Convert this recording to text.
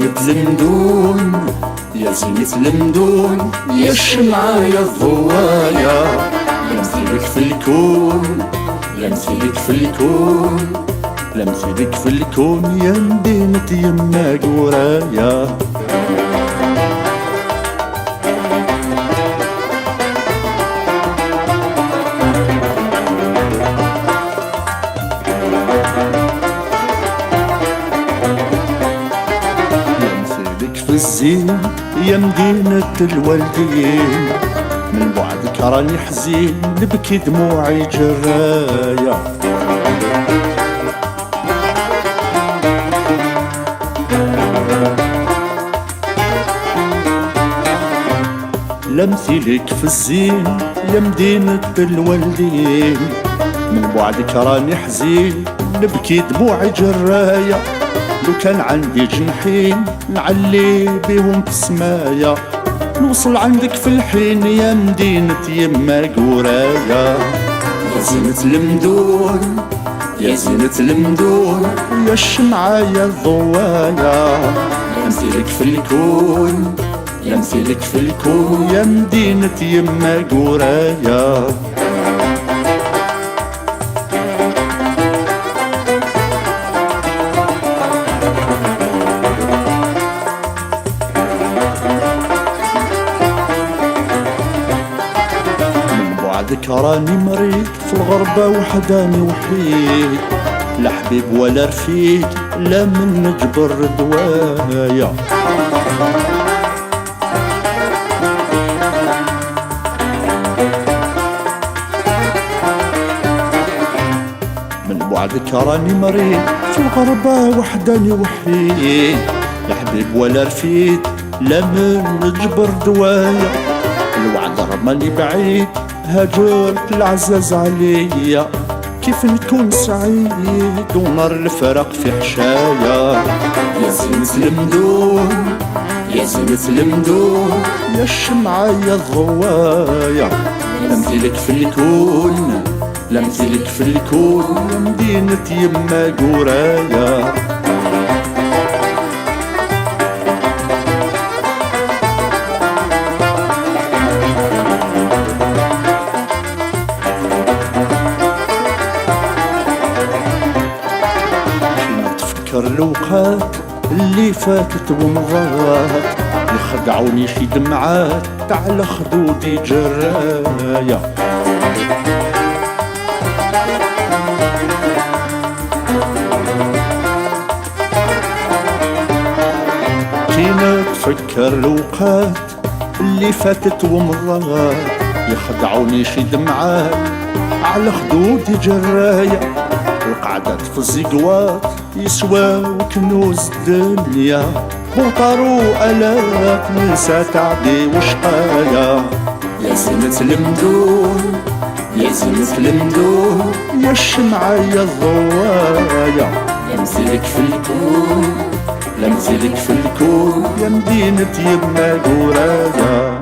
زينة المدون يا زينة المدون يا الشمعة يا الضوايا، يا مثيلك في الكون يا مثيلك في الكون، لا مثيلك في الكون يا مدينة يما قرايا. في الزين يا مدينة الوالدين، من بعدك راني حزين نبكي دموعي جرايا. لمثيلك في الزين يا مدينة الوالدين، من بعدك راني حزين نبكي دموعي جرايا. لو كان عندي جنحين نعلي بيهم في السمايا، نوصل عندك في الحين يا مدينة يما قرايا. يا زينة المدون يا زينة المدون يا الشمعة يا الضوايا، يا مثيلك في الكون يا مثيلك في الكون يا مدينة يما قرايا. بعدك راني مريض في الغربة وحداني وحيد، لا حبيب ولا رفيق لا من نجبر دوايا. من بعدك راني مريض في الغربة وحداني وحيد، لا حبيب ولا رفيق لا من نجبر دوايا. الوعد رماني بعيد هاجرت العزاز عليا، كيف نكون سعيد ونار الفرق في حشايا. يا زينة المدون يا زينة المدون يا الشمعة يا الضوايا، لا مثيلك في الكون لا مثيلك في الكون يا مدينة يما قرايا. الأوقات اللي فاتت ومضات، يخدعوني شي دمعات على خدودي جرايا. كي نتفكر الأوقات اللي فاتت ومضات، يخدعوني شي دمعات على خدودي جرايا. القعدات في الزقوات يسواو كنوز الدنيا، بوطر وآلاف ننسى تعبي وشقايا. يا زينة المدون يا زينة المدون يا الشمعة يا الضوايا، يا مثيلك في الكون لا مثيلك في الكون يا مدينة يما قرايا.